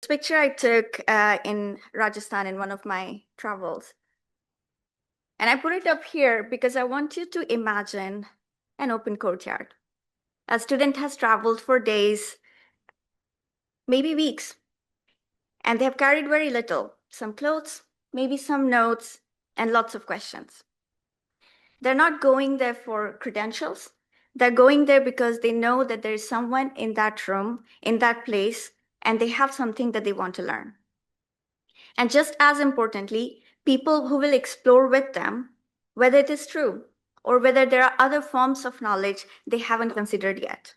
This picture I took in Rajasthan in one of my travels. And I put it up here because I want you to imagine an open courtyard. A student has traveled for days, maybe weeks, and they have carried very little, some clothes, maybe some notes, and lots of questions. They're not going there for credentials. They're going there because they know that there is someone in that room, in that place, and they have something that they want to learn. And just as importantly, people who will explore with them whether it is true or whether there are other forms of knowledge they haven't considered yet.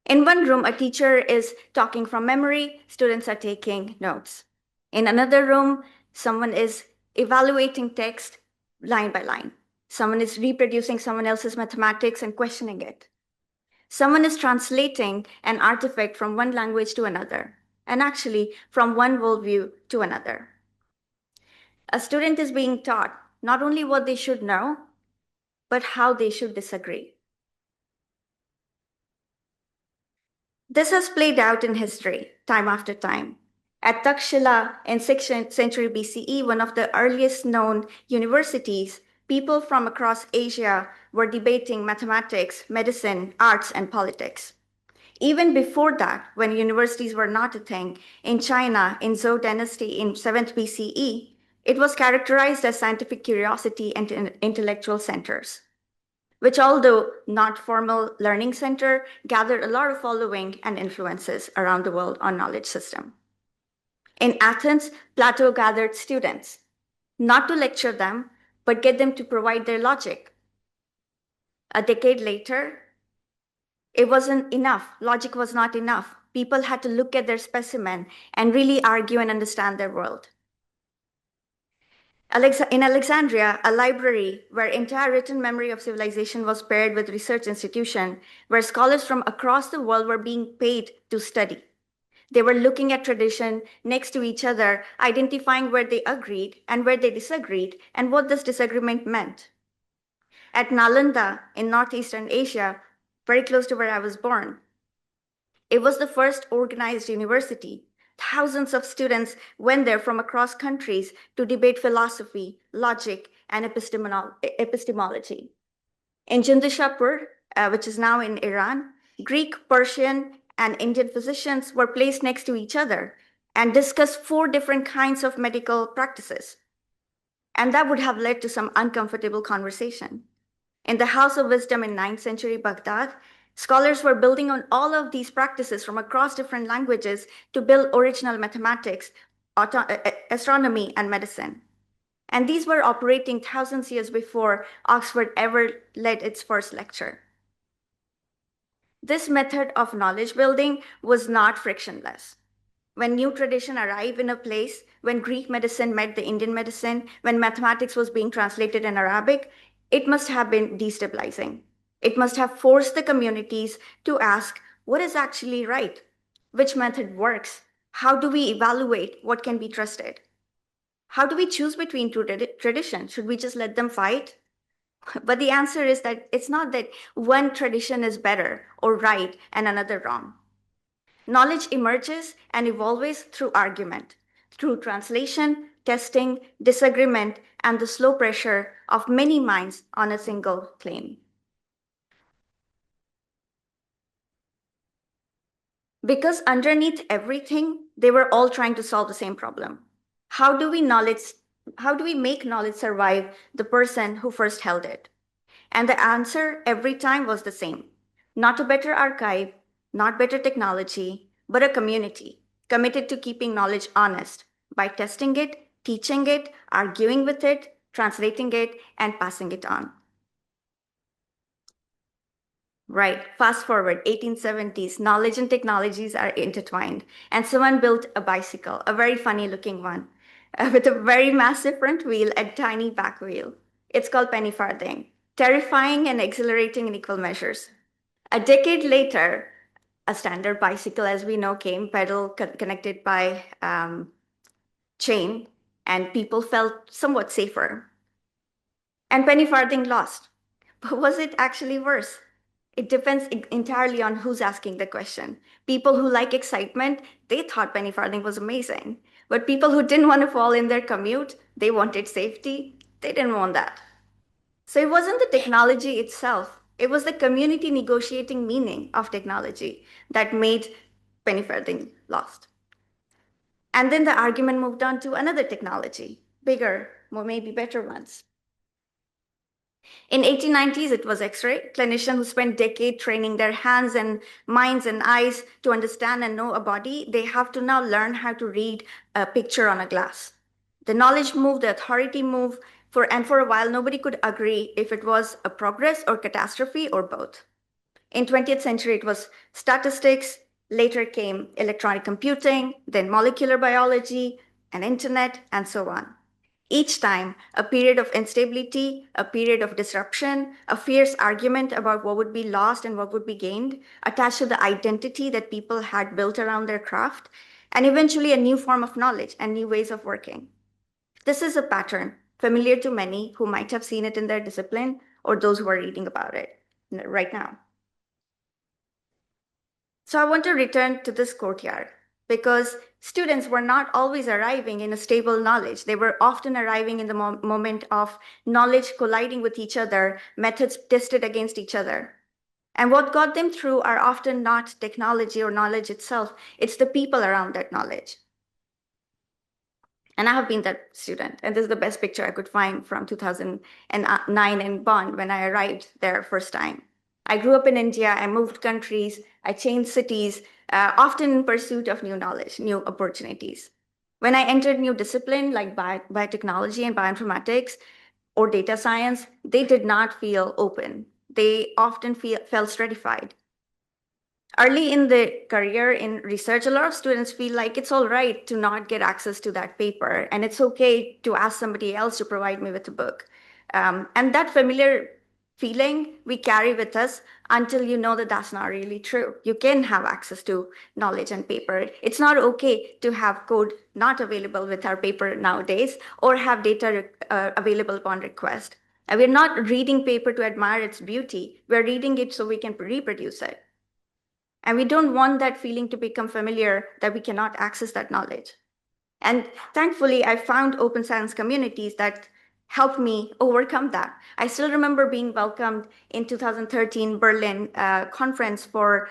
In one room, a teacher is talking from memory, students are taking notes. In another room, someone is evaluating text line by line. Someone is reproducing someone else's mathematics and questioning it. Someone is translating an artifact from one language to another, and actually from one worldview to another. A student is being taught not only what they should know, but how they should disagree. This has played out in history, time after time. At Takshila in 6th century BCE, one of the earliest known universities, people from across Asia were debating mathematics, medicine, arts, and politics. Even before that, when universities were not a thing, in China, in Zhou dynasty in 7th BCE, it was characterized as scientific curiosity and intellectual centers, which, although not formal learning center, gathered a lot of following and influences around the world on knowledge system. In Athens, Plato gathered students, not to lecture them, but get them to provide their logic. A decade later, it wasn't enough. Logic was not enough. People had to look at their specimen and really argue and understand their world. In Alexandria, a library where entire written memory of civilization was paired with research institution, where scholars from across the world were being paid to study. They were looking at tradition next to each other, identifying where they agreed and where they disagreed, and what this disagreement meant. At Nalanda in Northeastern Asia, very close to where I was born, it was the first organized university. Thousands of students went there from across countries to debate philosophy, logic, and epistemology. In Jindishapur, which is now in Iran, Greek, Persian, and Indian physicians were placed next to each other and discussed 4 different kinds of medical practices. And that would have led to some uncomfortable conversation. In the House of Wisdom in 9th century Baghdad, scholars were building on all of these practices from across different languages to build original mathematics, astronomy, and medicine. And these were operating thousands of years before Oxford ever led its first lecture. This method of knowledge building was not frictionless. When new tradition arrived in a place, when Greek medicine met the Indian medicine, when mathematics was being translated in Arabic, it must have been destabilizing. It must have forced the communities to ask what is actually right? Which method works? How do we evaluate what can be trusted? How do we choose between two traditions? Should we just let them fight? But the answer is that it's not that one tradition is better or right and another wrong. Knowledge emerges and evolves through argument, through translation, testing, disagreement, and the slow pressure of many minds on a single claim. Because underneath everything, they were all trying to solve the same problem. How do we make knowledge survive the person who first held it? And the answer every time was the same. Not a better archive, not better technology, but a community committed to keeping knowledge honest by testing it, teaching it, arguing with it, translating it, and passing it on. Right, fast forward, 1870s, knowledge and technologies are intertwined. And someone built a bicycle, a very funny looking one, with a very massive front wheel and tiny back wheel. It's called penny farthing, terrifying and exhilarating in equal measures. A decade later, a standard bicycle as we know came, pedal connected by chain, and people felt somewhat safer. And penny farthing lost. But was it actually worse? It depends entirely on who's asking the question. People who like excitement, they thought penny farthing was amazing. But people who didn't want to fall in their commute, they wanted safety, they didn't want that. So it wasn't the technology itself, it was the community negotiating meaning of technology that made penny farthing lost. And then the argument moved on to another technology, bigger, more maybe better ones. In 1890s, it was X-ray. Clinicians who spent decades training their hands and minds and eyes to understand and know a body, they have to now learn how to read a picture on a glass. The knowledge moved, the authority moved, and for a while, nobody could agree if it was a progress or catastrophe or both. In 20th century, it was statistics. Later came electronic computing, then molecular biology, and internet, and so on. Each time, a period of instability, a period of disruption, a fierce argument about what would be lost and what would be gained, attached to the identity that people had built around their craft, and eventually a new form of knowledge and new ways of working. This is a pattern familiar to many who might have seen it in their discipline or those who are reading about it right now. So I want to return to this courtyard because students were not always arriving in a stable knowledge. They were often arriving in the moment of knowledge colliding with each other, methods tested against each other. And what got them through are often not technology or knowledge itself, it's the people around that knowledge. And I have been that student. And this is the best picture I could find from 2009 in Bonn when I arrived there first time. I grew up in India, I moved countries, I changed cities, often in pursuit of new knowledge, new opportunities. When I entered new discipline like biotechnology and bioinformatics or data science, they did not feel open. They often felt stratified. Early in the career in research, a lot of students feel like it's all right to not get access to that paper, and it's okay to ask somebody else to provide me with a book. And that familiar feeling we carry with us until you know that that's not really true. You can have access to knowledge and paper. It's not okay to have code not available with our paper nowadays or have data available upon request. And we're not reading paper to admire its beauty. We're reading it so we can reproduce it. And we don't want that feeling to become familiar that we cannot access that knowledge. And thankfully, I found open science communities that helped me overcome that. I still remember being welcomed in 2013 Berlin conference for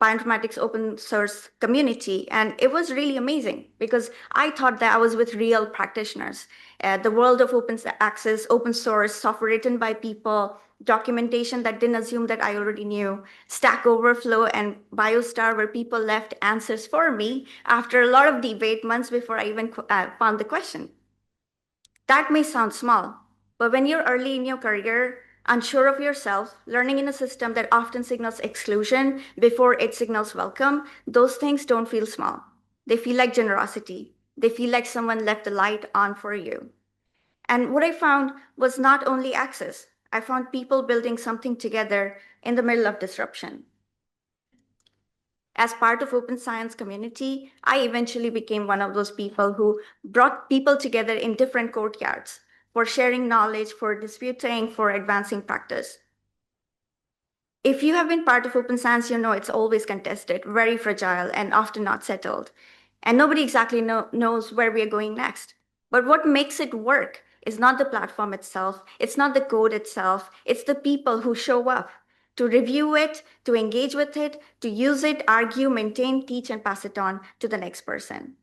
bioinformatics open source community. And it was really amazing because I thought that I was with real practitioners. The world of open access, open source, software written by people, documentation that didn't assume that I already knew, Stack Overflow and BioStar, where people left answers for me after a lot of debate months before I even found the question. That may sound small, but when you're early in your career, unsure of yourself, learning in a system that often signals exclusion before it signals welcome, those things don't feel small. They feel like generosity. They feel like someone left the light on for you. And what I found was not only access, I found people building something together in the middle of disruption. As part of open science community, I eventually became one of those people who brought people together in different courtyards for sharing knowledge, for disputing, for advancing practice. If you have been part of open science, you know it's always contested, very fragile, and often not settled. And nobody exactly knows where we are going next. But what makes it work is not the platform itself, it's not the code itself, it's the people who show up to review it, to engage with it, to use it, argue, maintain, teach, and pass it on to the next person.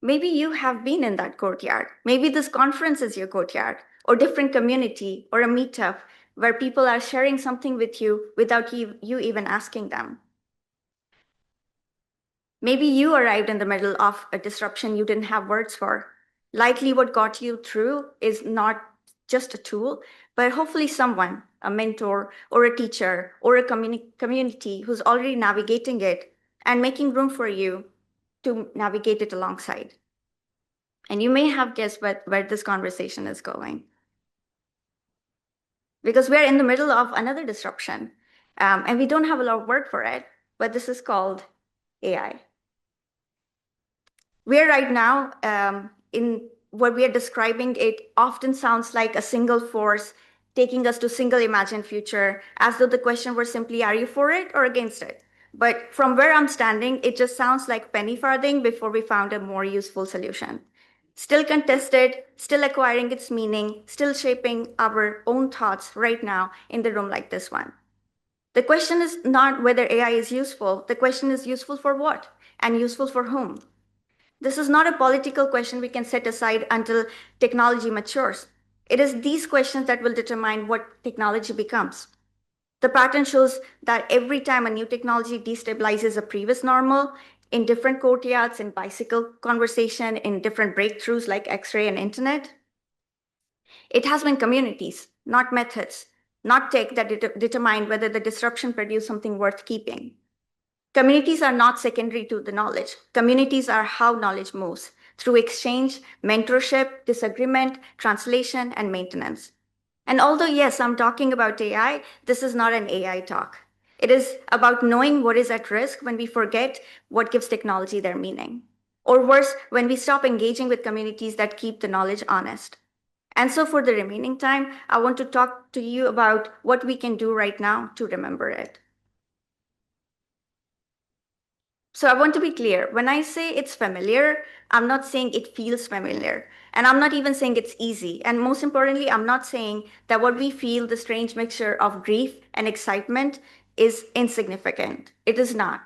Maybe you have been in that courtyard. Maybe this conference is your courtyard, or different community, or a meetup where people are sharing something with you without you even asking them. Maybe you arrived in the middle of a disruption you didn't have words for. Likely what got you through is not just a tool, but hopefully someone, a mentor or a teacher or a community who's already navigating it and making room for you to navigate it alongside. And you may have guessed where this conversation is going. Because we're in the middle of another disruption, and we don't have a lot of word for it, but this is called AI. We're right now in what we are describing, it often sounds like a single force taking us to single imagined future as though the question were simply, are you for it or against it? But from where I'm standing, it just sounds like penny farthing before we found a more useful solution. Still contested, still acquiring its meaning, still shaping our own thoughts right now in the room like this one. The question is not whether AI is useful. The question is useful for what and useful for whom. This is not a political question we can set aside until technology matures. It is these questions that will determine what technology becomes. The pattern shows that every time a new technology destabilizes a previous normal, in different courtyards, in bicycle conversation, in different breakthroughs like X-ray and internet, it has been communities, not methods, not tech that determine whether the disruption produced something worth keeping. Communities are not secondary to the knowledge. Communities are how knowledge moves through exchange, mentorship, disagreement, translation, and maintenance. And although, yes, I'm talking about AI, this is not an AI talk. It is about knowing what is at risk when we forget what gives technology their meaning. Or worse, when we stop engaging with communities that keep the knowledge honest. And so, for the remaining time, I want to talk to you about what we can do right now to remember it. So I want to be clear. When I say it's familiar, I'm not saying it feels familiar. And I'm not even saying it's easy. And most importantly, I'm not saying that what we feel, the strange mixture of grief and excitement, is insignificant. It is not.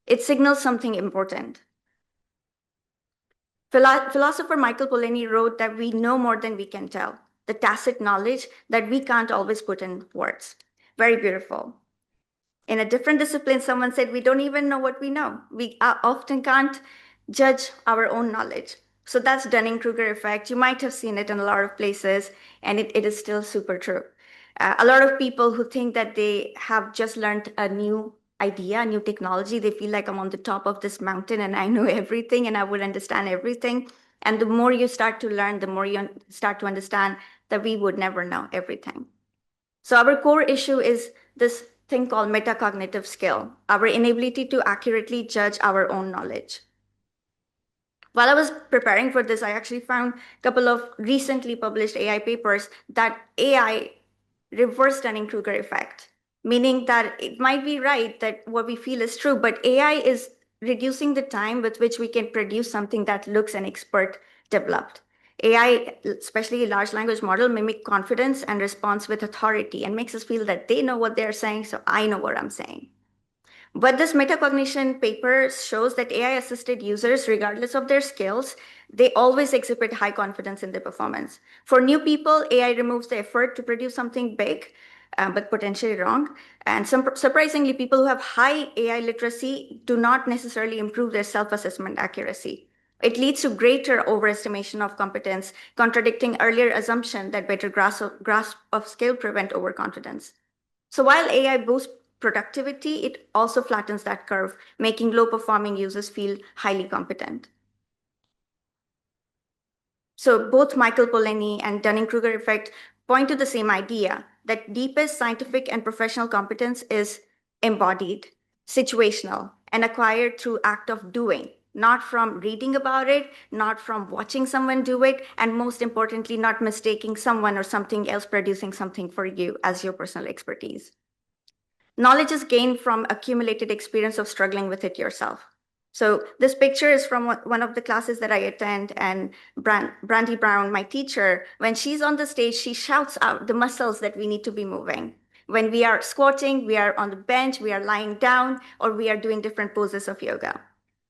It signals something important. Philosopher Michael Polanyi wrote that we know more than we can tell, the tacit knowledge that we can't always put in words. Very beautiful. In a different discipline, someone said, we don't even know what we know. We often can't judge our own knowledge. So that's Dunning-Kruger effect. You might have seen it in a lot of places, and it is still super true. A lot of people who think that they have just learned a new idea, a new technology, they feel like I'm on the top of this mountain and I know everything and I would understand everything. And the more you start to learn, the more you start to understand that we would never know everything. So our core issue is this thing called metacognitive skill, our inability to accurately judge our own knowledge. While I was preparing for this, I actually found a couple of recently published AI papers that AI reverse Dunning-Kruger effect, meaning that it might be right that what we feel is true, but AI is reducing the time with which we can produce something that looks an expert developed. AI, especially large language model, mimic confidence and response with authority and makes us feel that they know what they're saying, so I know what I'm saying. But this metacognition paper shows that AI-assisted users, regardless of their skills, they always exhibit high confidence in their performance. For new people, AI removes the effort to produce something big, but potentially wrong. And surprisingly, people who have high AI literacy do not necessarily improve their self-assessment accuracy. It leads to greater overestimation of competence, contradicting earlier assumption that better grasp of skill prevent overconfidence. So while AI boosts productivity, it also flattens that curve, making low-performing users feel highly competent. So both Michael Polanyi and Dunning-Kruger effect point to the same idea that deepest scientific and professional competence is embodied, situational, and acquired through act of doing, not from reading about it, not from watching someone do it, and most importantly, not mistaking someone or something else producing something for you as your personal expertise. Knowledge is gained from accumulated experience of struggling with it yourself. So this picture is from one of the classes that I attend, and Brandy Brown, my teacher, when she's on the stage, she shouts out the muscles that we need to be moving. When we are squatting, we are on the bench, we are lying down, or we are doing different poses of yoga.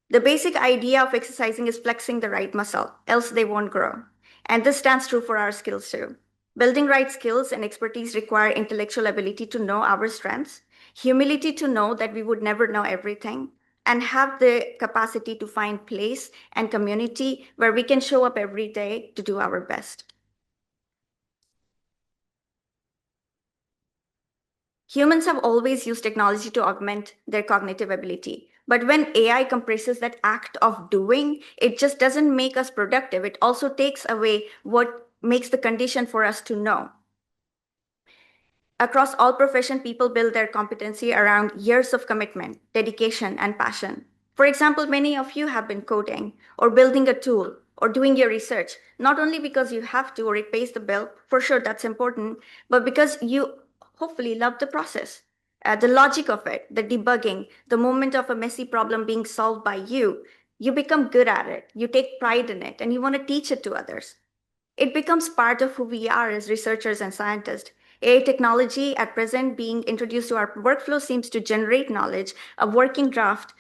The basic idea of exercising is flexing the right muscle, else they won't grow. And this stands true for our skills too. Building right skills and expertise require intellectual ability to know our strengths, humility to know that we would never know everything, and have the capacity to find place and community where we can show up every day to do our best. Humans have always used technology to augment their cognitive ability. But when AI compresses that act of doing, it just doesn't make us productive. It also takes away what makes the condition for us to know. Across all professions, people build their competency around years of commitment, dedication, and passion. For example, many of you have been coding or building a tool or doing your research, not only because you have to or it pays the bill, for sure that's important, but because you hopefully love the process, the logic of it, the debugging, the moment of a messy problem being solved by you. You become good at it, you take pride in it, and you want to teach it to others. It becomes part of who we are as researchers and scientists. AI technology at present being introduced to our workflow seems to generate knowledge, a working draft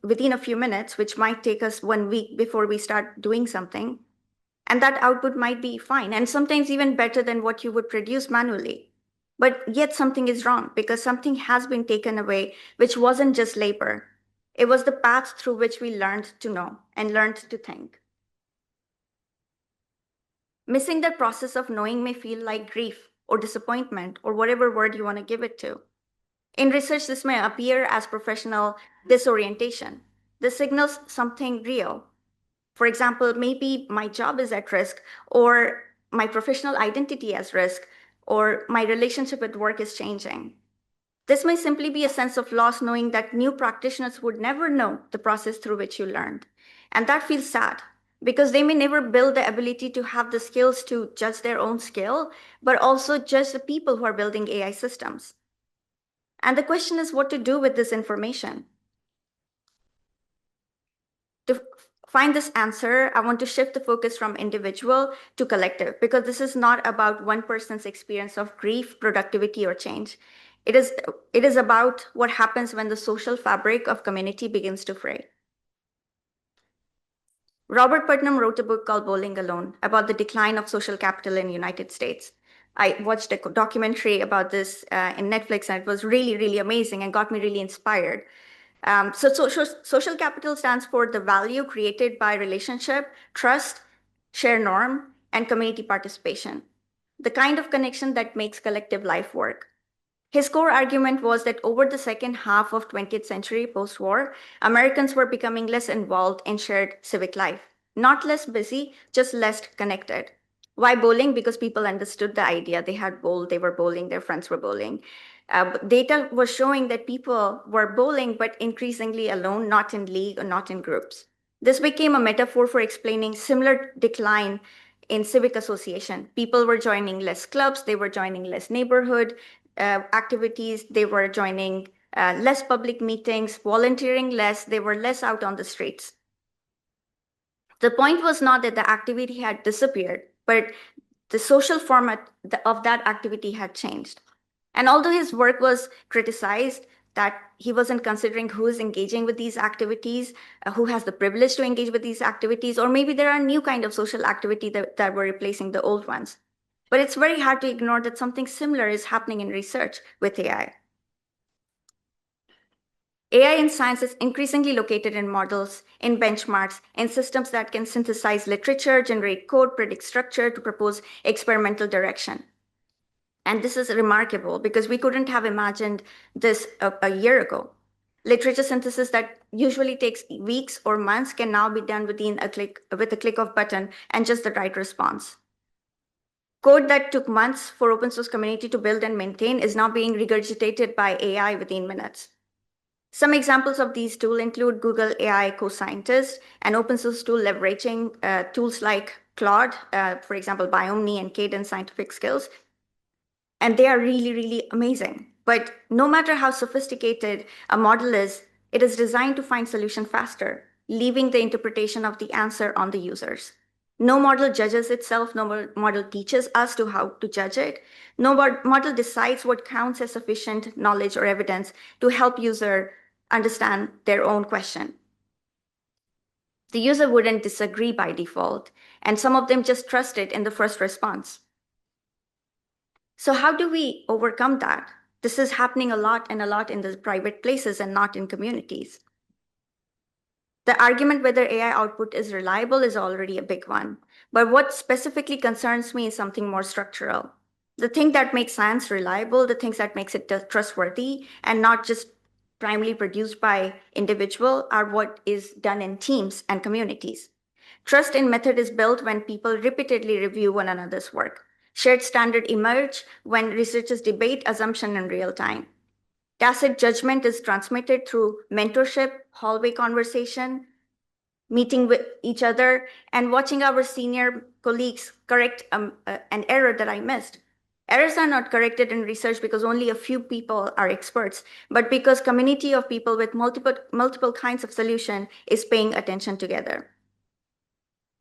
within a few minutes, which might take us 1 week before we start doing something. And that output might be fine, and sometimes even better than what you would produce manually. But yet something is wrong because something has been taken away, which wasn't just labor. It was the path through which we learned to know and learned to think. Missing that process of knowing may feel like grief or disappointment or whatever word you want to give it to. In research, this may appear as professional disorientation. This signals something real. For example, maybe my job is at risk, or my professional identity is at risk, or my relationship with work is changing. This may simply be a sense of loss, knowing that new practitioners would never know the process through which you learned. And that feels sad because they may never build the ability to have the skills to judge their own skill, but also judge the people who are building AI systems. And the question is what to do with this information. To find this answer, I want to shift the focus from individual to collective, because this is not about one person's experience of grief, productivity, or change. It is about what happens when the social fabric of community begins to fray. Robert Putnam wrote a book called Bowling Alone about the decline of social capital in the United States. I watched a documentary about this in Netflix, and it was really, really amazing and got me really inspired. So social capital stands for the value created by relationship, trust, share norm, and community participation, the kind of connection that makes collective life work. His core argument was that over the second half of 20th century post-war, Americans were becoming less involved in shared civic life. Not less busy, just less connected. Why bowling? Because people understood the idea. They had bowled, they were bowling, their friends were bowling. Data was showing that people were bowling, but increasingly alone, not in league or not in groups. This became a metaphor for explaining similar decline in civic association. People were joining less clubs, they were joining less neighborhood activities, they were joining less public meetings, volunteering less, they were less out on the streets. The point was not that the activity had disappeared, but the social format of that activity had changed. And although his work was criticized, that he wasn't considering who is engaging with these activities, who has the privilege to engage with these activities, or maybe there are new kind of social activity that were replacing the old ones. But it's very hard to ignore that something similar is happening in research with AI. AI in science is increasingly located in models, in benchmarks, in systems that can synthesize literature, generate code, predict structure to propose experimental direction. And this is remarkable because we couldn't have imagined this a year ago. Literature synthesis that usually takes weeks or months can now be done with a click of button and just the right response. Code that took months for open source community to build and maintain is now being regurgitated by AI within minutes. Some examples of these tools include Google AI Co-Scientist, an open source tool leveraging tools like Claude, for example, Biomni and Cadence Scientific Skills. And they are really, really amazing. But no matter how sophisticated a model is, it is designed to find solution faster, leaving the interpretation of the answer on the users. No model judges itself, no model teaches us to how to judge it. No model decides what counts as sufficient knowledge or evidence to help user understand their own question. The user wouldn't disagree by default, and some of them just trust it in the first response. So how do we overcome that? This is happening a lot in the private places and not in communities. The argument whether AI output is reliable is already a big one. But what specifically concerns me is something more structural. The thing that makes science reliable, the things that makes it trustworthy and not just primarily produced by individual are what is done in teams and communities. Trust in method is built when people repeatedly review one another's work. Shared standard emerge when researchers debate assumption in real time. Tacit judgment is transmitted through mentorship, hallway conversation, meeting with each other and watching our senior colleagues correct an error that I missed. Errors are not corrected in research because only a few people are experts, but because community of people with multiple kinds of solution is paying attention together.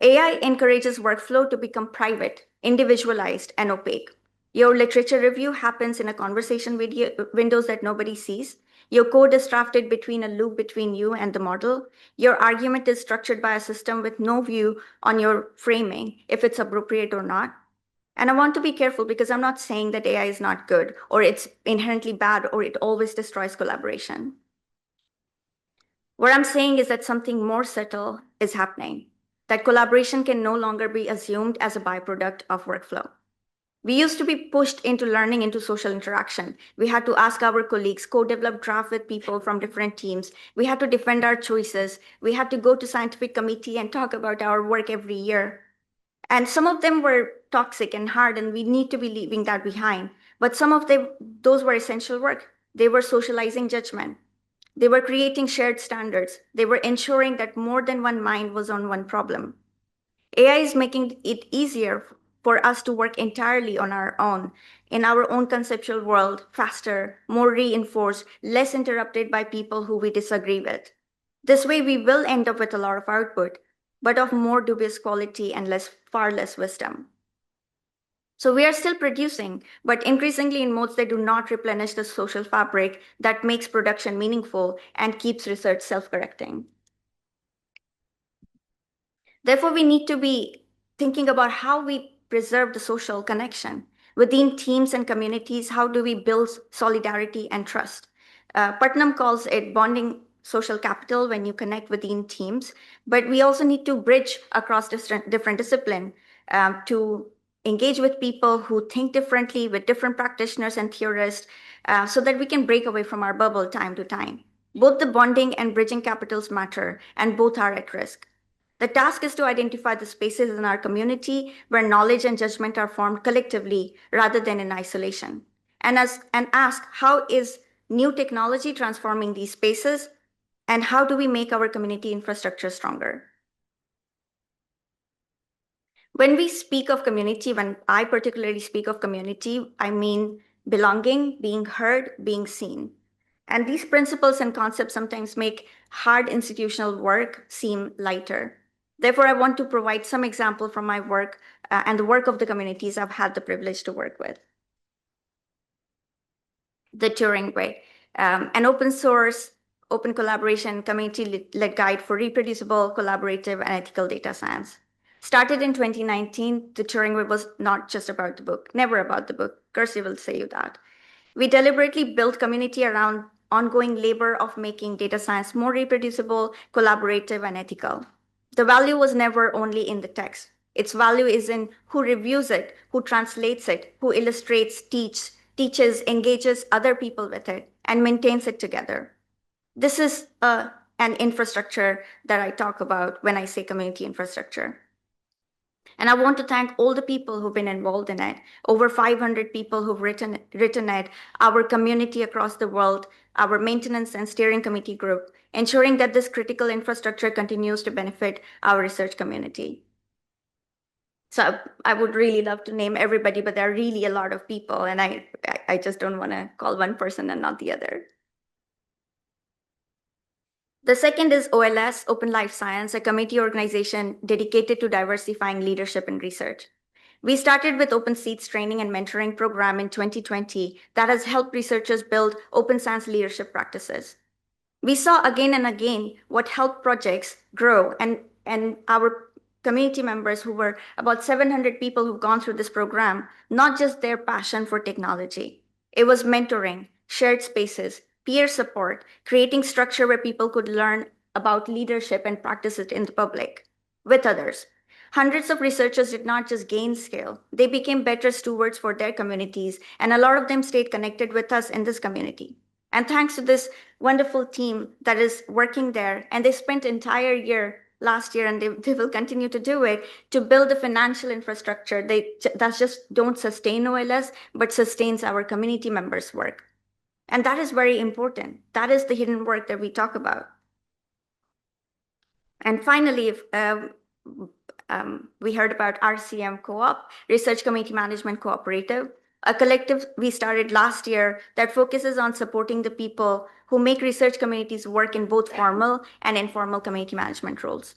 AI encourages workflow to become private, individualized, and opaque. Your literature review happens in a conversation windows that nobody sees. Your code is drafted between a loop between you and the model. Your argument is structured by a system with no view on your framing, if it's appropriate or not. And I want to be careful because I'm not saying that AI is not good or it's inherently bad or it always destroys collaboration. What I'm saying is that something more subtle is happening, that collaboration can no longer be assumed as a byproduct of workflow. We used to be pushed into learning into social interaction. We had to ask our colleagues, co-develop draft with people from different teams. We had to defend our choices. We had to go to scientific committee and talk about our work every year. And some of them were toxic and hard, and we need to be leaving that behind. But some of those were essential work. They were socializing judgment. They were creating shared standards. They were ensuring that more than one mind was on one problem. AI is making it easier for us to work entirely on our own, in our own conceptual world, faster, more reinforced, less interrupted by people who we disagree with. This way, we will end up with a lot of output, but of more dubious quality and far less wisdom. So we are still producing, but increasingly in modes that do not replenish the social fabric that makes production meaningful and keeps research self-correcting. Therefore, we need to be thinking about how we preserve the social connection. Within teams and communities, how do we build solidarity and trust? Putnam calls it bonding social capital when you connect within teams, but we also need to bridge across different disciplines to engage with people who think differently, with different practitioners and theorists, so that we can break away from our bubble time to time. Both the bonding and bridging capitals matter, and both are at risk. The task is to identify the spaces in our community where knowledge and judgment are formed collectively rather than in isolation. And ask how is new technology transforming these spaces, and how do we make our community infrastructure stronger? When we speak of community, when I particularly speak of community, I mean belonging, being heard, being seen. And these principles and concepts sometimes make hard institutional work seem lighter. Therefore, I want to provide some example from my work and the work of the communities I've had the privilege to work with. The Turing Way, an open source, open collaboration, community-led guide for reproducible, collaborative, and ethical data science. Started in 2019, the Turing Way was not just about the book, never about the book. Kirsty will say you that. We deliberately built community around ongoing labor of making data science more reproducible, collaborative, and ethical. The value was never only in the text. Its value is in who reviews it, who translates it, who illustrates, teaches, engages other people with it, and maintains it together. This is an infrastructure that I talk about when I say community infrastructure. And I want to thank all the people who've been involved in it, over 500 people who've written it, our community across the world, our maintenance and steering committee group, ensuring that this critical infrastructure continues to benefit our research community. So I would really love to name everybody, but there are really a lot of people, and I just don't want to call one person and not the other. The second is OLS, Open Life Science, a committee organization dedicated to diversifying leadership in research. We started with Open Seats training and mentoring program in 2020 that has helped researchers build open science leadership practices. We saw again and again what helped projects grow, and our community members, who were about 700 people who've gone through this program, not just their passion for technology. It was mentoring, shared spaces, peer support, creating structure where people could learn about leadership and practice it in the public with others. Hundreds of researchers did not just gain scale, they became better stewards for their communities, and a lot of them stayed connected with us in this community. And thanks to this wonderful team that is working there, and they spent entire year last year, and they will continue to do it, to build a financial infrastructure that just don't sustain OLS, but sustains our community members' work. And that is very important. That is the hidden work that we talk about. And finally, we heard about RCM Co-op, Research Community Management Cooperative, a collective we started last year that focuses on supporting the people who make research communities work in both formal and informal community management roles.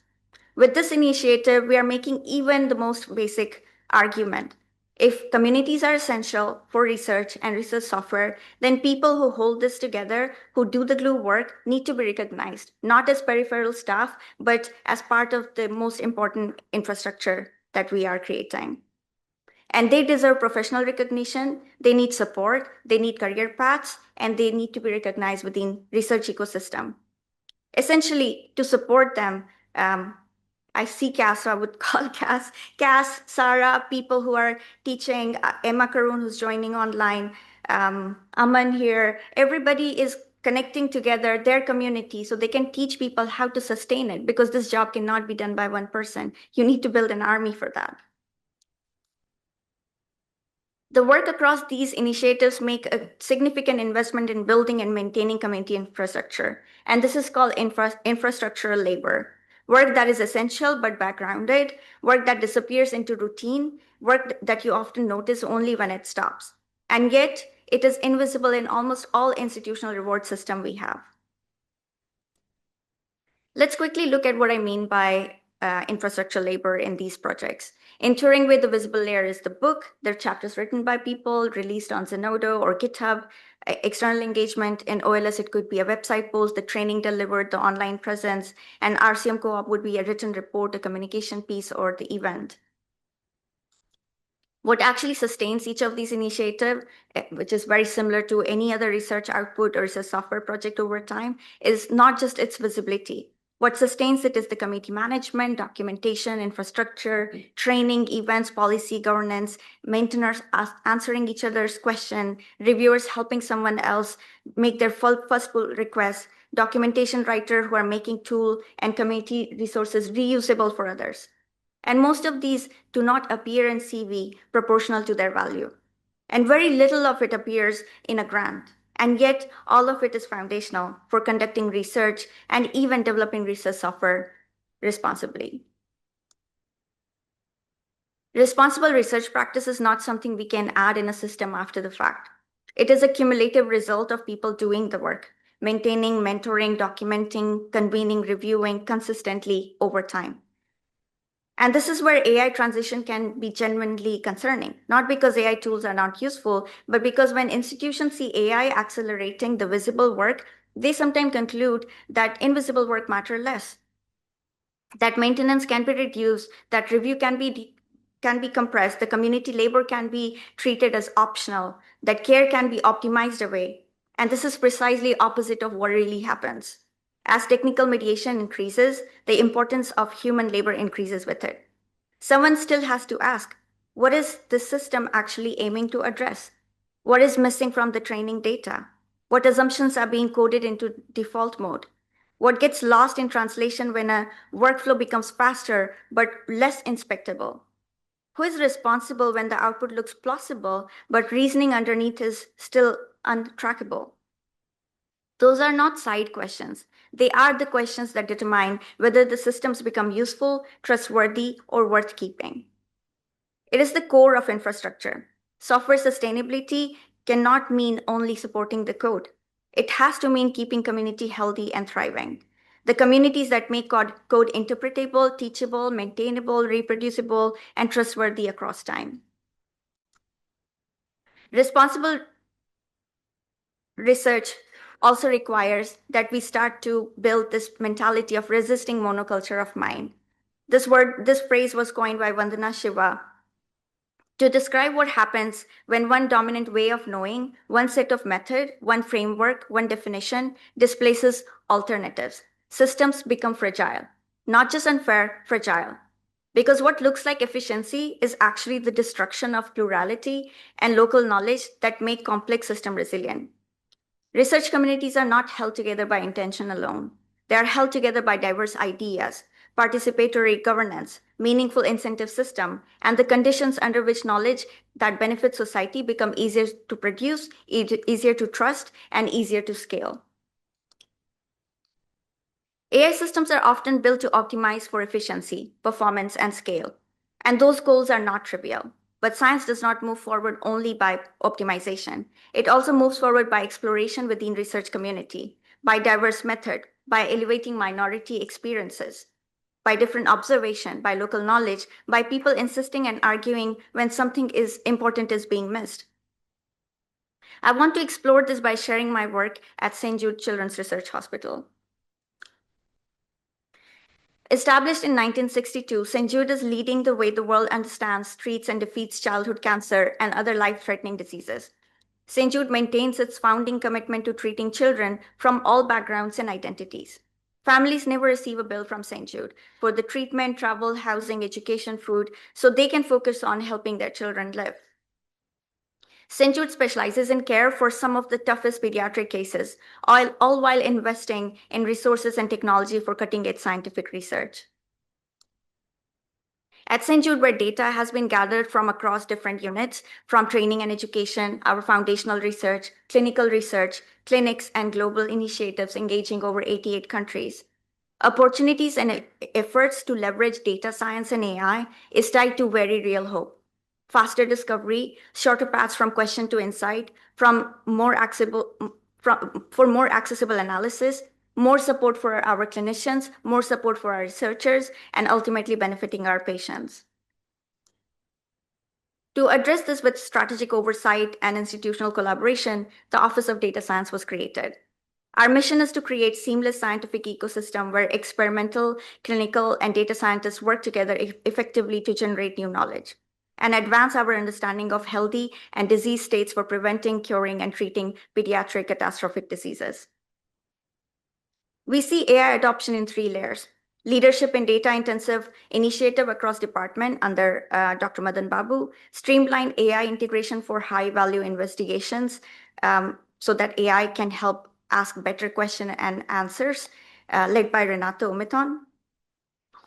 With this initiative, we are making even the most basic argument. If communities are essential for research and research software, then people who hold this together, who do the glue work, need to be recognized, not as peripheral staff, but as part of the most important infrastructure that we are creating. And they deserve professional recognition, they need support, they need career paths, and they need to be recognized within research ecosystem. Essentially, to support them, I see Cass, so I would call Cass, Sarah, people who are teaching, Emma Karoon, who's joining online, Aman here. Everybody is connecting together their community so they can teach people how to sustain it, because this job cannot be done by one person. You need to build an army for that. The work across these initiatives make a significant investment in building and maintaining community infrastructure. And this is called infrastructural labor. Work that is essential but backgrounded, work that disappears into routine, work that you often notice only when it stops. And yet, it is invisible in almost all institutional reward system we have. Let's quickly look at what I mean by infrastructure labor in these projects. In Turing the visible layer is the book. They're chapters written by people, released on Zenodo or GitHub. External engagement in OLS, it could be a website post, the training delivered, the online presence, and RCM Co-op would be a written report, a communication piece, or the event. What actually sustains each of these initiatives, which is very similar to any other research output or research software project over time, is not just its visibility. What sustains it is the community management, documentation, infrastructure, training, events, policy, governance, maintainers answering each other's question, reviewers helping someone else make their first pull request, documentation writer who are making tool and community resources reusable for others. And most of these do not appear in CV proportional to their value. And very little of it appears in a grant. And yet, all of it is foundational for conducting research and even developing research software responsibly. Responsible research practice is not something we can add in a system after the fact. It is a cumulative result of people doing the work, maintaining, mentoring, documenting, convening, reviewing consistently over time. And this is where AI transition can be genuinely concerning, not because AI tools are not useful, but because when institutions see AI accelerating the visible work, they sometimes conclude that invisible work matters less, that maintenance can be reduced, that review can be compressed, the community labor can be treated as optional, that care can be optimized away. And this is precisely opposite of what really happens. As technical mediation increases, the importance of human labor increases with it. Someone still has to ask, what is the system actually aiming to address? What is missing from the training data? What assumptions are being coded into default mode? What gets lost in translation when a workflow becomes faster but less inspectable? Who is responsible when the output looks plausible but reasoning underneath is still untrackable? Those are not side questions. They are the questions that determine whether the systems become useful, trustworthy, or worth keeping. It is the core of infrastructure. Software sustainability cannot mean only supporting the code. It has to mean keeping community healthy and thriving. The communities that make code interpretable, teachable, maintainable, reproducible, and trustworthy across time. Responsible research also requires that we start to build this mentality of resisting monoculture of mind. This phrase was coined by Vandana Shiva to describe what happens when one dominant way of knowing, one set of method, one framework, one definition displaces alternatives. Systems become fragile, not just unfair, fragile. Because what looks like efficiency is actually the destruction of plurality and local knowledge that make complex system resilient. Research communities are not held together by intention alone. They are held together by diverse ideas, participatory governance, meaningful incentive system, and the conditions under which knowledge that benefits society become easier to produce, easier to trust, and easier to scale. AI systems are often built to optimize for efficiency, performance, and scale. And those goals are not trivial. But science does not move forward only by optimization. It also moves forward by exploration within research community, by diverse method, by elevating minority experiences, by different observation, by local knowledge, by people insisting and arguing when something is important is being missed. I want to explore this by sharing my work at St. Jude Children's Research Hospital. Established in 1962, St. Jude is leading the way the world understands, treats, and defeats childhood cancer and other life-threatening diseases. St. Jude maintains its founding commitment to treating children from all backgrounds and identities. Families never receive a bill from St. Jude for the treatment, travel, housing, education, food, so they can focus on helping their children live. St. Jude specializes in care for some of the toughest pediatric cases, all while investing in resources and technology for cutting-edge scientific research. At St. Jude, where data has been gathered from across different units, from training and education, our foundational research, clinical research, clinics, and global initiatives engaging over 88 countries. Opportunities and efforts to leverage data science and AI is tied to very real hope. Faster discovery, shorter paths from question to insight, for more accessible analysis, more support for our clinicians, more support for our researchers, and ultimately benefiting our patients. To address this with strategic oversight and institutional collaboration, the Office of Data Science was created. Our mission is to create seamless scientific ecosystem where experimental, clinical, and data scientists work together effectively to generate new knowledge and advance our understanding of healthy and disease states for preventing, curing, and treating pediatric catastrophic diseases. We see AI adoption in 3 layers. Leadership in data-intensive initiative across department under Dr. Madan Babu, streamlined AI integration for high-value investigations so that AI can help ask better question and answers, led by Renato Umeton.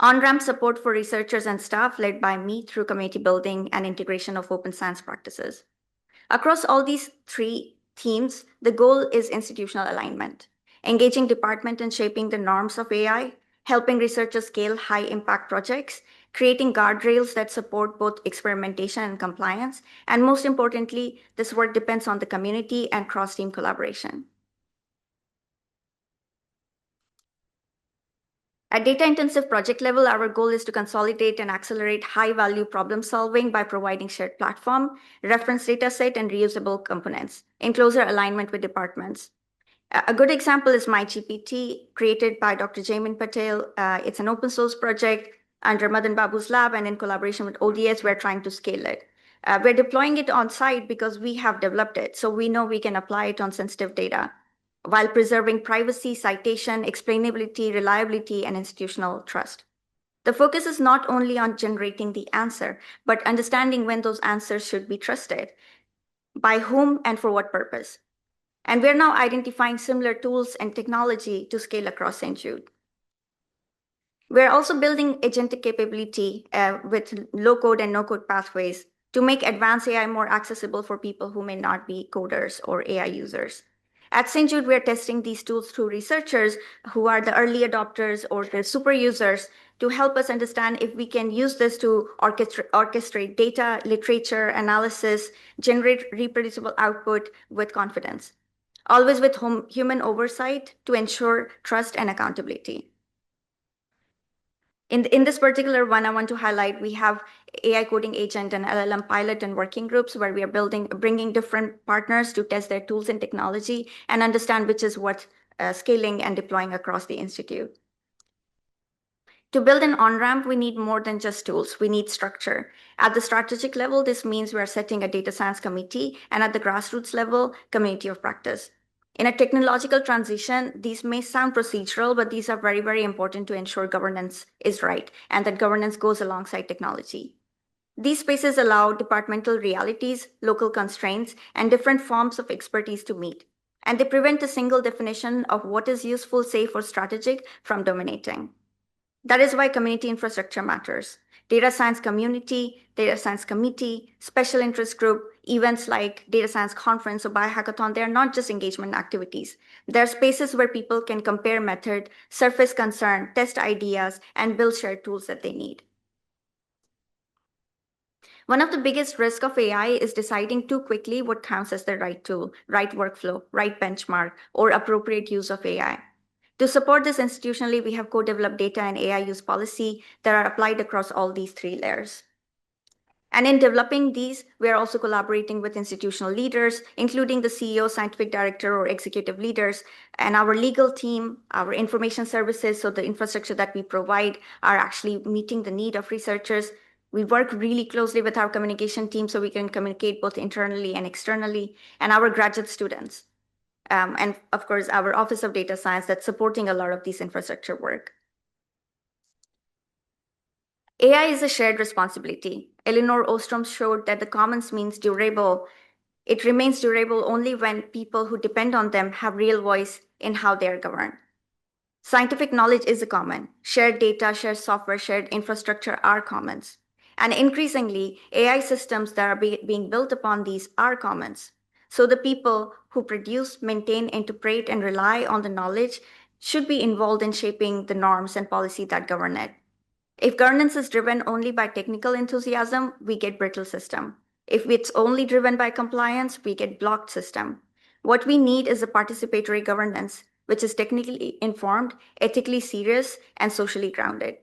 On-ramp support for researchers and staff, led by me through community building and integration of open science practices. Across all these 3 themes, the goal is institutional alignment, engaging department in shaping the norms of AI, helping researchers scale high-impact projects, creating guardrails that support both experimentation and compliance, and most importantly, this work depends on the community and cross-team collaboration. At data-intensive project level, our goal is to consolidate and accelerate high-value problem solving by providing shared platform, reference data set, and reusable components in closer alignment with departments. A good example is MyGPT, created by Dr. Jaimin Patel. It's an open source project under Madan Babu's lab, and in collaboration with ODS, we're trying to scale it. We're deploying it on site because we have developed it, so we know we can apply it on sensitive data while preserving privacy, citation, explainability, reliability, and institutional trust. The focus is not only on generating the answer, but understanding when those answers should be trusted, by whom, and for what purpose. And we're now identifying similar tools and technology to scale across St. Jude. We're also building agentic capability with low-code and no-code pathways to make advanced AI more accessible for people who may not be coders or AI users. At St. Jude, we're testing these tools through researchers who are the early adopters or the super users to help us understand if we can use this to orchestrate data, literature, analysis, generate reproducible output with confidence, always with human oversight to ensure trust and accountability. In this particular one, I want to highlight, we have AI coding agent and LLM pilot and working groups where we are bringing different partners to test their tools and technology and understand which is what scaling and deploying across the institute. To build an on-ramp, we need more than just tools. We need structure. At the strategic level, this means we are setting a data science committee, and at the grassroots level, community of practice. In a technological transition, these may sound procedural, but these are very, very important to ensure governance is right and that governance goes alongside technology. These spaces allow departmental realities, local constraints, and different forms of expertise to meet. And they prevent a single definition of what is useful, safe, or strategic from dominating. That is why community infrastructure matters. Data science community, data science committee, special interest group, Events like data science conference or biohackathon, they're not just engagement activities. They're spaces where people can compare method, surface concern, test ideas, and build shared tools that they need. One of the biggest risks of AI is deciding too quickly what counts as the right tool, right workflow, right benchmark, or appropriate use of AI. To support this institutionally, we have co-developed data and AI use policy that are applied across all these three layers. And in developing these, we are also collaborating with institutional leaders, including the CEO, scientific director, or executive leaders, and our legal team, our information services. So the infrastructure that we provide are actually meeting the need of researchers. We work really closely with our communication team so we can communicate both internally and externally, and our graduate students. And of course, our Office of Data Science that's supporting a lot of these infrastructure work. AI is a shared responsibility. Elinor Ostrom showed that the commons means durable. It remains durable only when people who depend on them have real voice in how they are governed. Scientific knowledge is a common. Shared data, shared software, shared infrastructure are commons. And increasingly, AI systems that are being built upon these are commons. So the people who produce, maintain, interpret, and rely on the knowledge should be involved in shaping the norms and policy that govern it. If governance is driven only by technical enthusiasm, we get brittle system. If it's only driven by compliance, we get blocked system. What we need is a participatory governance, which is technically informed, ethically serious, and socially grounded.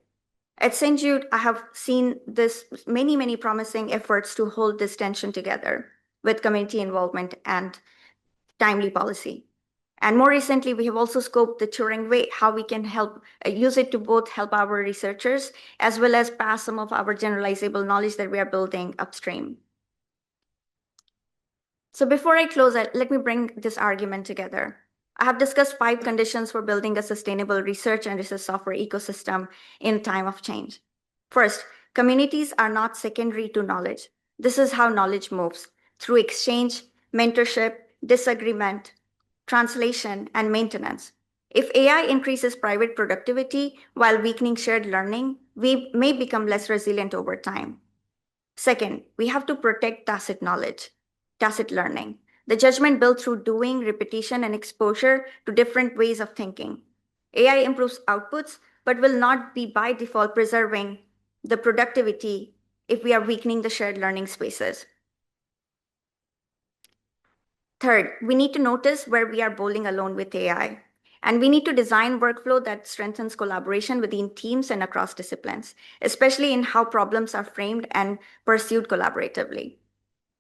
At St. Jude, I have seen this many promising efforts to hold this tension together with community involvement and timely policy. And more recently, we have also scoped the Turing way, how we can help use it to both help our researchers as well as pass some of our generalizable knowledge that we are building upstream. So before I close, let me bring this argument together. I have discussed 5 conditions for building a sustainable research and research software ecosystem in a time of change. First, communities are not secondary to knowledge. This is how knowledge moves, through exchange, mentorship, disagreement, translation, and maintenance. If AI increases private productivity while weakening shared learning, we may become less resilient over time. Second, we have to protect tacit knowledge, tacit learning, the judgment built through doing, repetition, and exposure to different ways of thinking. AI improves outputs, but will not be by default preserving the productivity if we are weakening the shared learning spaces. Third, we need to notice where we are bowling alone with AI. And we need to design workflow that strengthens collaboration within teams and across disciplines, especially in how problems are framed and pursued collaboratively.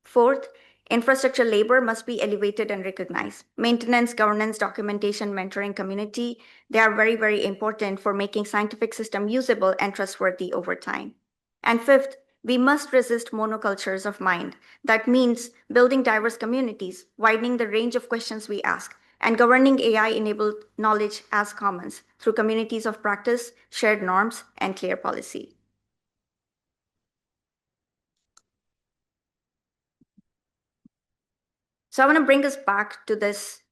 Fourth, infrastructure labor must be elevated and recognized. Maintenance, governance, documentation, mentoring, community, they are very important for making scientific system usable and trustworthy over time. And fifth, we must resist monocultures of mind. That means building diverse communities, widening the range of questions we ask, and governing AI-enabled knowledge as commons through communities of practice, shared norms, and clear policy. So I want to bring us back to this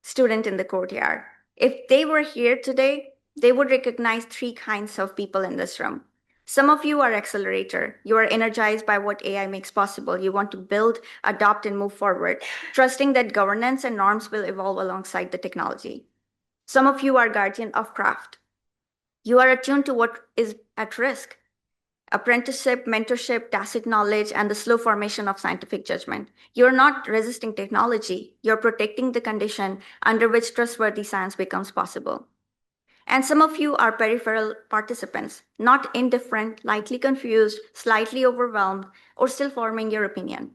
student in the courtyard. If they were here today, they would recognize 3 kinds of people in this room. Some of you are accelerator. You are energized by what AI makes possible. You want to build, adopt, and move forward, trusting that governance and norms will evolve alongside the technology. Some of you are guardian of craft. You are attuned to what is at risk. Apprenticeship, mentorship, tacit knowledge, and the slow formation of scientific judgment. You're not resisting technology. You're protecting the condition under which trustworthy science becomes possible. And some of you are peripheral participants, not indifferent, lightly confused, slightly overwhelmed, or still forming your opinion.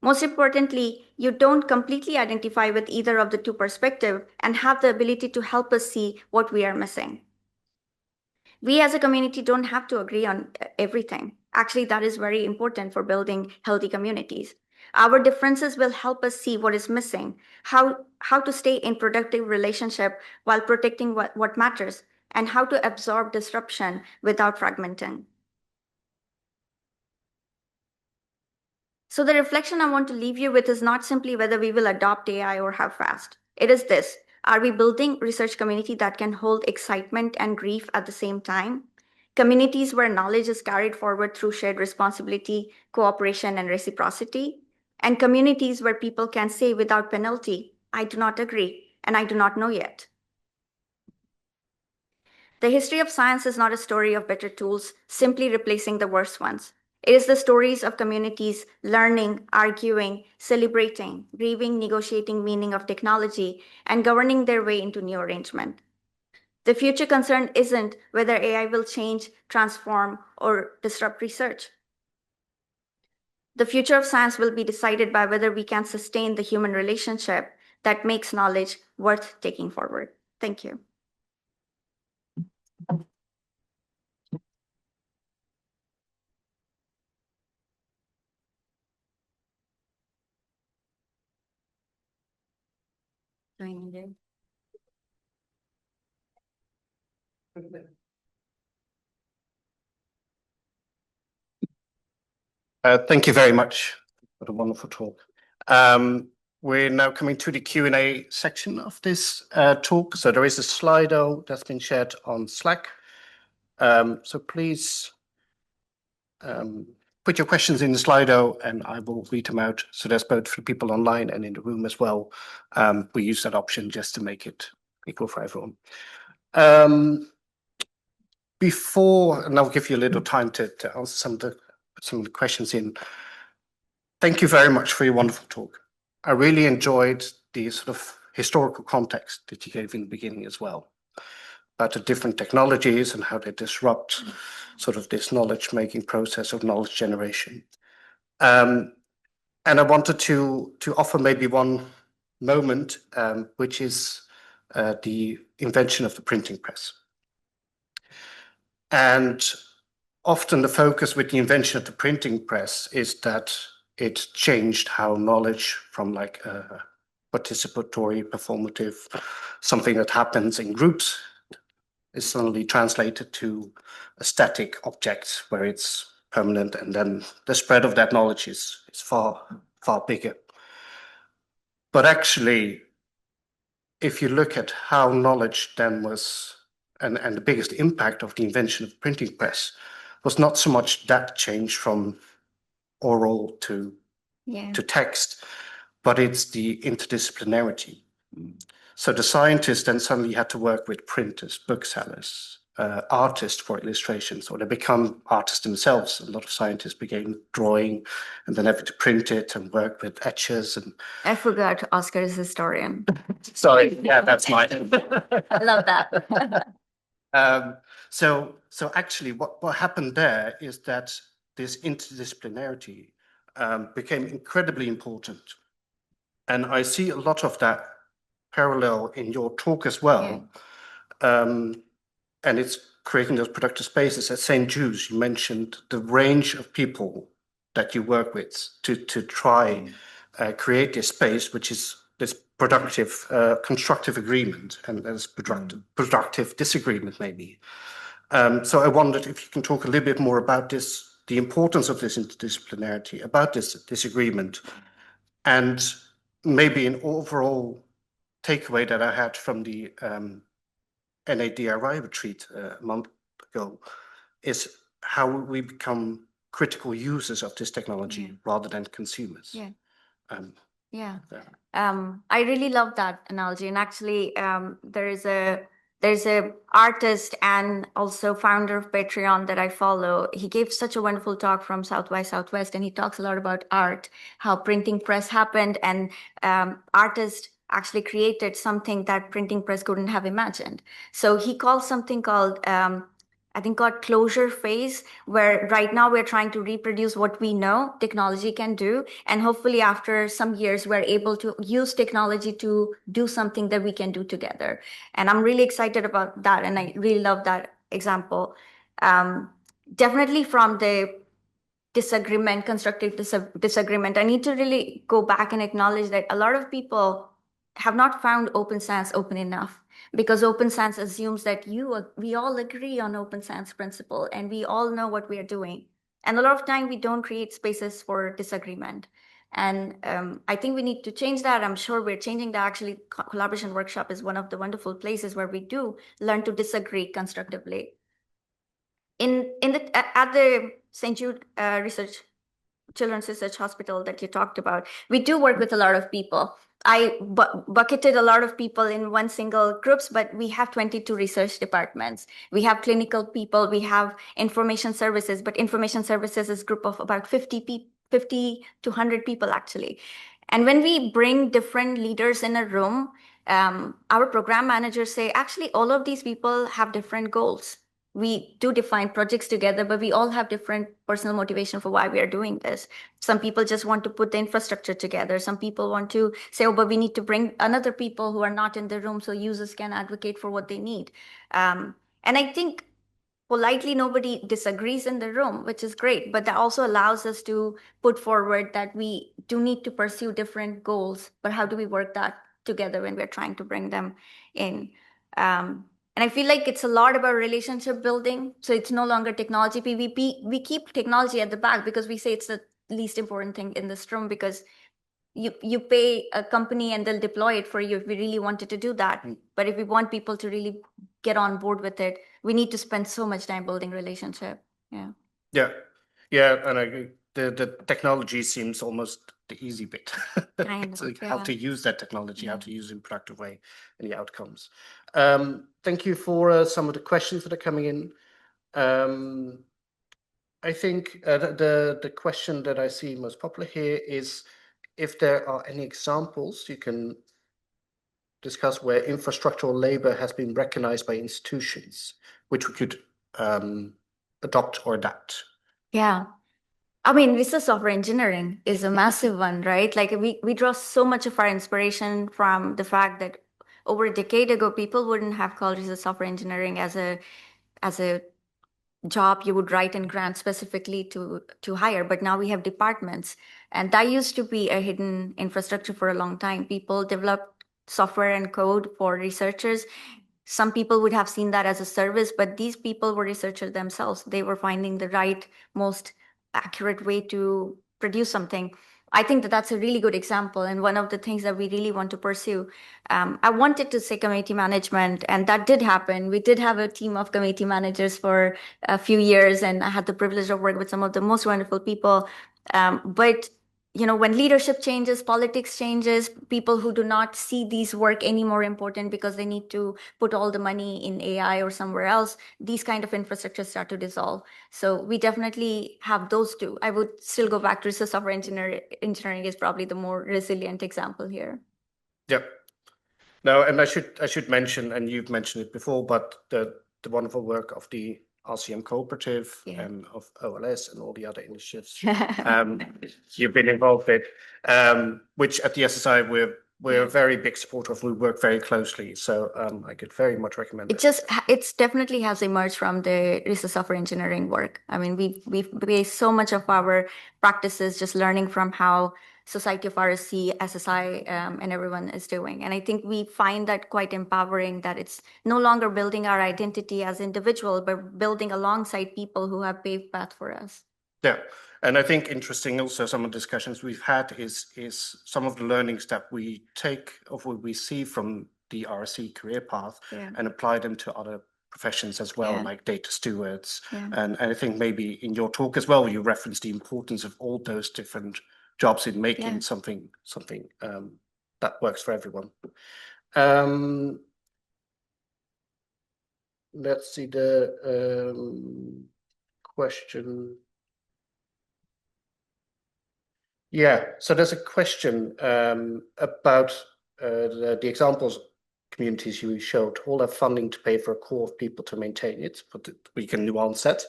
Most importantly, you don't completely identify with either of the 2 perspectives and have the ability to help us see what we are missing. We as a community don't have to agree on everything. Actually, that is very important for building healthy communities. Our differences will help us see what is missing, how to stay in productive relationship while protecting what matters, and how to absorb disruption without fragmenting. So the reflection I want to leave you with is not simply whether we will adopt AI or how fast. It is this: are we building research community that can hold excitement and grief at the same time? Communities where knowledge is carried forward through shared responsibility, cooperation, and reciprocity? and communities where people can say without penalty, I do not agree, and I do not know yet. The history of science is not a story of better tools simply replacing the worst ones. It is the stories of communities learning, arguing, celebrating, grieving, negotiating meaning of technology, and governing their way into new arrangement. The future concern isn't whether AI will change, transform, or disrupt research. The future of science will be decided by whether we can sustain the human relationship that makes knowledge worth taking forward. Thank you. Thank you very much for the wonderful talk. We're now coming to the Q&A section of this talk. So there is a Slido that's been shared on Slack. So please put your questions in the Slido and I will read them out. So that's both for people online and in the room as well. We use that option just to make it equal for everyone. And I'll give you a little time to answer some of the questions in. Thank you very much for your wonderful talk. I really enjoyed the sort of historical context that you gave in the beginning as well, about the different technologies and how they disrupt sort of this knowledge-making process of knowledge generation. And I wanted to offer maybe one moment, which is the invention of the printing press. And often the focus with the invention of the printing press is that it changed how knowledge from like a participatory, performative, something that happens in groups is suddenly translated to a static object where it's permanent, and then the spread of that knowledge is far, far bigger. But actually, if you look at how knowledge then was, and the biggest impact of the invention of the printing press was not so much that change from oral to text, but it's the interdisciplinarity. So the scientists then suddenly had to work with printers, booksellers, artists for illustrations, or they become artists themselves. A lot of scientists began drawing and then having to print it and work with etchers. And I forgot Oscar is a historian. Sorry, yeah, that's mine. I love that. So actually what happened there is that this interdisciplinarity became incredibly important. And I see a lot of that parallel in your talk as well. Yeah. And it's creating those productive spaces. At St. Jude's, you mentioned the range of people that you work with to try create this space, which is this productive, constructive agreement, and there's productive disagreement maybe. So I wondered if you can talk a little bit more about this, the importance of this interdisciplinarity, about this disagreement, and maybe an overall takeaway that I had from the NADRI retreat a month ago is how we become critical users of this technology rather than consumers. Yeah. I really love that analogy. And actually, there's a artist and also founder of Patreon that I follow. He gave such a wonderful talk from South by Southwest, and he talks a lot about art, how printing press happened, and artists actually created something that printing press couldn't have imagined. So he calls something called I think called closure phase, where right now we're trying to reproduce what we know technology can do. And hopefully after some years, we're able to use technology to do something that we can do together. And I'm really excited about that. And I really love that example. Definitely from the disagreement, constructive disagreement, I need to really go back and acknowledge that a lot of people have not found open science open enough, because open science assumes that we all agree on open science principle and we all know what we are doing. And a lot of time we don't create spaces for disagreement. And I think we need to change that. I'm sure we're changing that. Actually, Collaboration Workshop is one of the wonderful places where we do learn to disagree constructively. At the St. Jude Research Children's Research Hospital that you talked about, we do work with a lot of people. I bucketed a lot of people in one single groups, but we have 22 research departments. We have clinical people, we have information services, but information services is a group of about 50 to 100 people actually. And when we bring different leaders in a room, our program managers say, actually, all of these people have different goals. We do define projects together, but we all have different personal motivation for why we are doing this. Some people just want to put the infrastructure together. Some people want to say, oh, but we need to bring another people who are not in the room so users can advocate for what they need. And I think politely nobody disagrees in the room, which is great, but that also allows us to put forward that we do need to pursue different goals, but how do we work that together when we're trying to bring them in? And I feel like it's a lot about relationship building. So it's no longer technology PvP. We keep technology at the back because we say it's the least important thing in this room because you pay a company and they'll deploy it for you if we really wanted to do that. But if we want people to really get on board with it, we need to spend so much time building relationship. Yeah. Yeah, yeah, and I agree. The technology seems almost the easy bit. Kind It's of, like how yeah. to use that technology, how Yeah. to use it in a productive way, and the outcomes. Thank you for some of the questions that are coming in. Um, I think the question that I see most popular here is if there are any examples you can discuss where infrastructural labor has been recognized by institutions, which we could adopt or adapt. Yeah. I mean, visual software engineering is a massive one, right? Like we draw so much of our inspiration from the fact that over a decade ago, people wouldn't have called visual software engineering as a job you would write and grant specifically to hire, but now we have departments, and that used to be a hidden infrastructure for a long time. People developed software and code for researchers. Some people would have seen that as a service, but these people were researchers themselves. They were finding the right, most accurate way to produce something. I think that that's a really good example, and one of the things that we really want to pursue. I wanted to say community management, and that did happen. We did have a team of community managers for a few years, and I had the privilege of working with some of the most wonderful people. But when leadership changes, politics changes, people who do not see these work any more important because they need to put all the money in AI or somewhere else, these kind of infrastructures start to dissolve. So we definitely have those two. I would still go back to research software engineering is probably the more resilient example here. Yep. No, and I should mention, and you've mentioned it before, but the wonderful work of the RCM cooperative Yeah. and of OLS and all the other initiatives you've been involved with, which at the SSI we're a very big supporter of. We work very closely, so I could very much recommend It it. just it's definitely has emerged from the research software engineering work. I mean, we've based so much of our practices just learning from how Society of RSC, SSI, and everyone is doing. And I think we find that quite empowering that it's no longer building our identity as individual, but building alongside people who have paved path for us. Yeah, and I think interesting also some of the discussions we've had is some of the learnings that we take of what we see from the RSC career path Yeah. and apply them to other professions as well, Yeah. like data stewards. Yeah. And I think maybe in your talk as well, you referenced the importance of all those different jobs in making Yeah. something that works for everyone. Um, let's see the question. Yeah, so there's a question about the examples communities you showed all have funding to pay for a core of people to maintain it, but we can nuance that.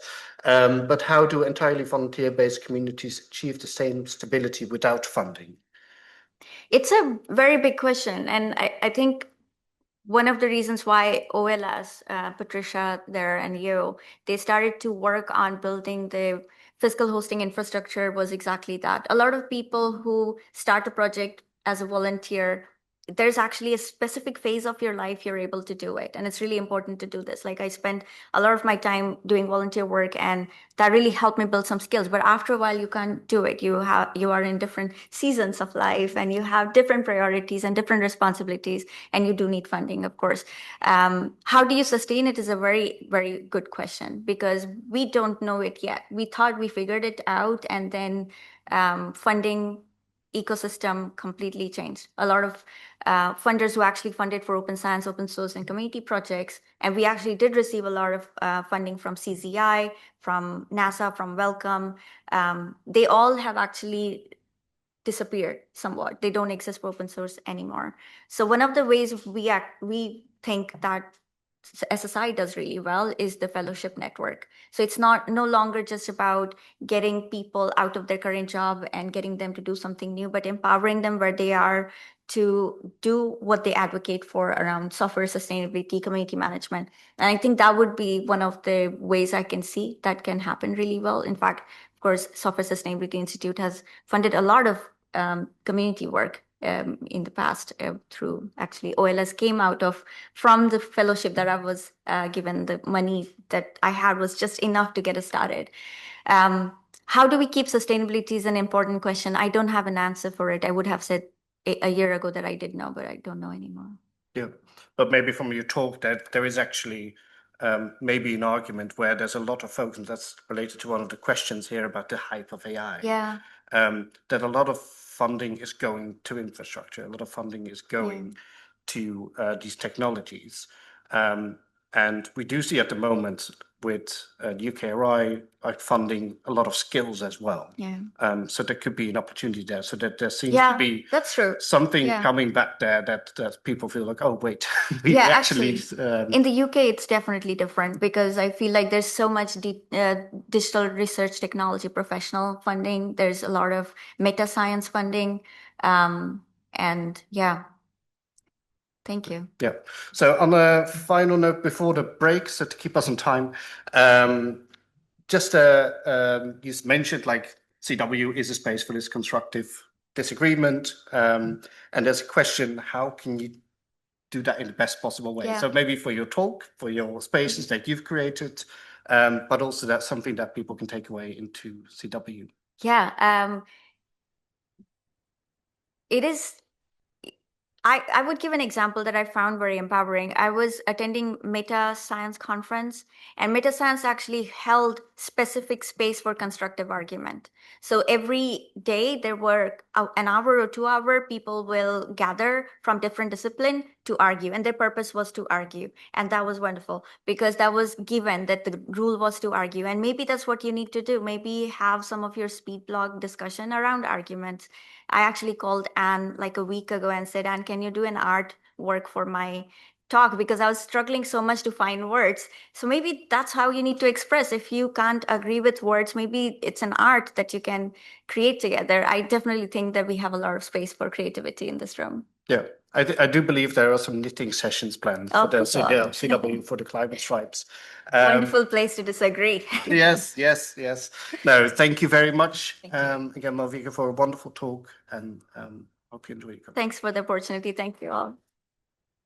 But how do entirely volunteer-based communities achieve the same stability without funding? It's a very big question. And I think one of the reasons why OLS, Patricia there and you, they started to work on building the physical hosting infrastructure was exactly that. A lot of people who start a project as a volunteer there's actually a specific phase of your life you're able to do it. And it's really important to do this. Like I spent a lot of my time doing volunteer work, and that really helped me build some skills. But after a while, you can't do it. You are in different seasons of life, and you have different priorities and different responsibilities, and you do need funding, of course. How do you sustain it is a very, very good question, because we don't know it yet. We thought we figured it out, and then funding ecosystem completely changed. A lot of funders who actually funded for open science, open source, and community projects. And we actually did receive a lot of funding from CZI, from NASA, from Welcome. They all have actually disappeared somewhat. They don't exist for open source anymore. So one of the ways we think that SSI does really well is the fellowship network. So it's no longer just about getting people out of their current job and getting them to do something new, but empowering them where they are to do what they advocate for around software sustainability, community management. And I think that would be one of the ways I can see that can happen really well. In fact, of course, Software Sustainability Institute has funded a lot of community work in the past through actually OLS came out of from the fellowship that I was given. The money that I had was just enough to get us started. How do we keep sustainability is an important question. I don't have an answer for it. I would have said a year ago that I did know, but I don't know anymore. Yeah, but maybe from your talk that there is actually maybe an argument where there's a lot of focus, and that's related to one of the questions here about the hype of AI. Yeah. That a lot of funding is going to infrastructure, a lot of funding is going to these technologies. And we do see at the moment with UKRI like funding a lot of skills as well. Yeah. So there could be an opportunity there. So that there seems Yeah, to be that's true. something Yeah. coming back there that people feel like, oh, wait, we Yeah, actually. in the UK, it's definitely different because I feel like there's so much digital research technology professional funding. There's a lot of meta science funding. And yeah, thank you. Yeah. So on a final note before the break, so to keep us on time, just you mentioned like CW is a space for this constructive disagreement, and there's a question: how can you do that in the best possible way? Yeah. So maybe for your talk, for your spaces that you've created, but also that's something that people can take away into CW. Yeah. It is. I would give an example that I found very empowering. I was attending Meta Science conference, and Meta Science actually held specific space for constructive argument. So every day there were an hour or 2 hour people will gather from different discipline to argue, and their purpose was to argue. And that was wonderful because that was given that the rule was to argue. And maybe that's what you need to do. Maybe have some of your speed blog discussion around arguments. I actually called Anne like a week ago and said, Anne, can you do an art work for my talk? Because I was struggling so much to find words. So maybe that's how you need to express. If you can't agree with words, maybe it's an art that you can create together. I definitely think that we have a lot of space for creativity in this room. Yeah, I do believe there are some knitting sessions planned for the CW for the climate stripes. Wonderful place to disagree. Yes. No, thank you very much. Again, Malvika, for a wonderful talk, and hope you enjoy it. Thanks for the opportunity. Thank you all.